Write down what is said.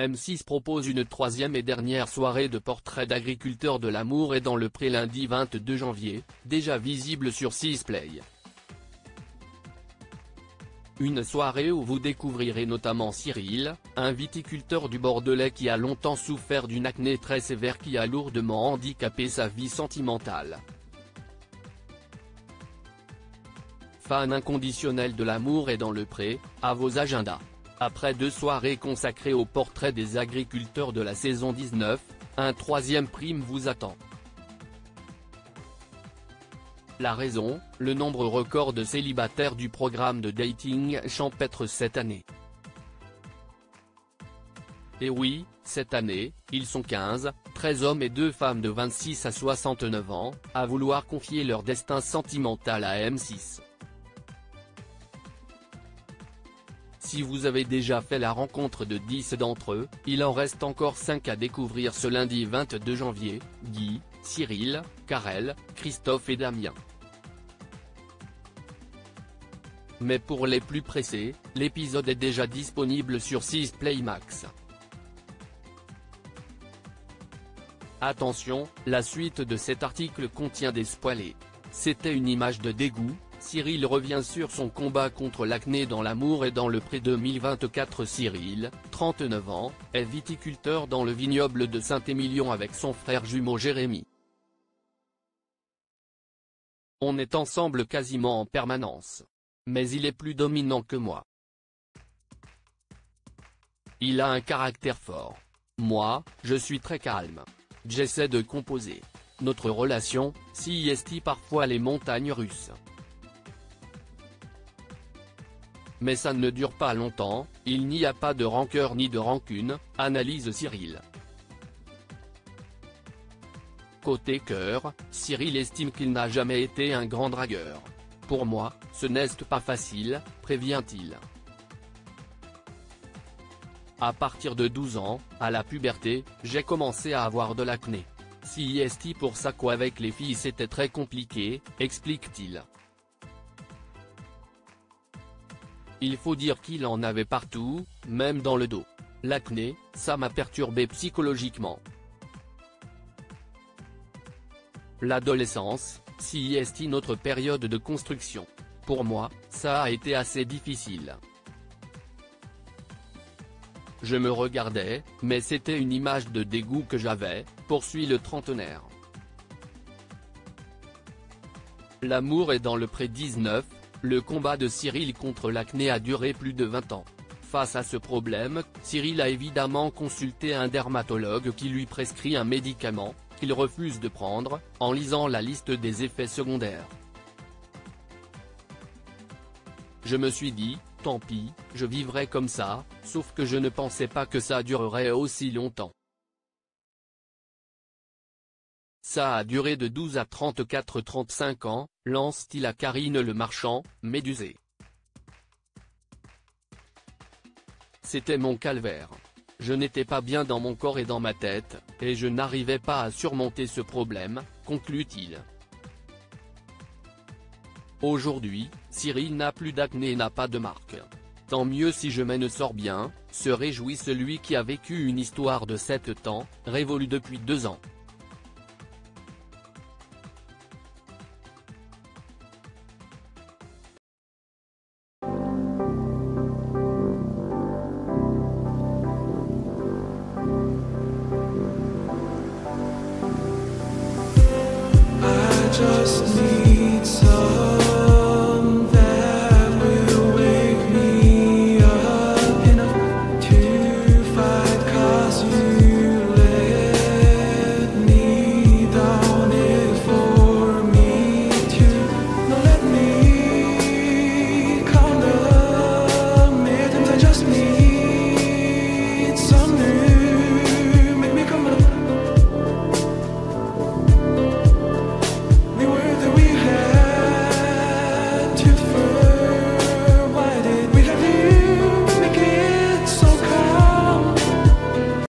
M6 propose une troisième et dernière soirée de portraits d'agriculteurs de l'amour et dans le Pré lundi 22 janvier, déjà visible sur 6play. Une soirée où vous découvrirez notamment Cyril, un viticulteur du Bordelais qui a longtemps souffert d'une acné très sévère qui a lourdement handicapé sa vie sentimentale. Fan inconditionnel de l'amour et dans le Pré, à vos agendas. Après 2 soirées consacrées au portrait des agriculteurs de la saison 19, un troisième prime vous attend. La raison, le nombre record de célibataires du programme de dating champêtre cette année. Et oui, cette année, ils sont 15, 13 hommes et 2 femmes de 26 à 69 ans, à vouloir confier leur destin sentimental à M6. Si vous avez déjà fait la rencontre de 10 d'entre eux, il en reste encore 5 à découvrir ce lundi 22 janvier, Guy, Cyril, Karel, Christophe et Damien. Mais pour les plus pressés, l'épisode est déjà disponible sur 6play Max. Attention, la suite de cet article contient des spoilers. C'était une image de dégoût. Cyril revient sur son combat contre l'acné dans l'amour et dans le Pré 2024. Cyril, 39 ans, est viticulteur dans le vignoble de Saint-Émilion avec son frère jumeau Jérémy. On est ensemble quasiment en permanence. Mais il est plus dominant que moi. Il a un caractère fort. Moi, je suis très calme. J'essaie de composer. Notre relation, si est parfois les montagnes russes. Mais ça ne dure pas longtemps, il n'y a pas de rancœur ni de rancune, analyse Cyril. Côté cœur, Cyril estime qu'il n'a jamais été un grand dragueur. Pour moi, ce n'est pas facile, prévient-il. À partir de 12 ans, à la puberté, j'ai commencé à avoir de l'acné. Si est pour ça qu'avec les filles c'était très compliqué, explique-t-il. Il faut dire qu'il en avait partout, même dans le dos. L'acné, ça m'a perturbé psychologiquement. L'adolescence, si est notre période de construction. Pour moi, ça a été assez difficile. Je me regardais, mais c'était une image de dégoût que j'avais, poursuit le trentenaire. L'amour est dans le Pré 19, le combat de Cyril contre l'acné a duré plus de 20 ans. Face à ce problème, Cyril a évidemment consulté un dermatologue qui lui prescrit un médicament, qu'il refuse de prendre, en lisant la liste des effets secondaires. Je me suis dit, tant pis, je vivrai comme ça, sauf que je ne pensais pas que ça durerait aussi longtemps. Ça a duré de 12 à 34-35 ans, lance-t-il à Karine Le Marchand, médusée. C'était mon calvaire. Je n'étais pas bien dans mon corps et dans ma tête, et je n'arrivais pas à surmonter ce problème, conclut-il. Aujourd'hui, Cyril n'a plus d'acné et n'a pas de marque. Tant mieux si je m'en sors bien, se réjouit celui qui a vécu une histoire de 7 ans, révolue depuis 2 ans. Just need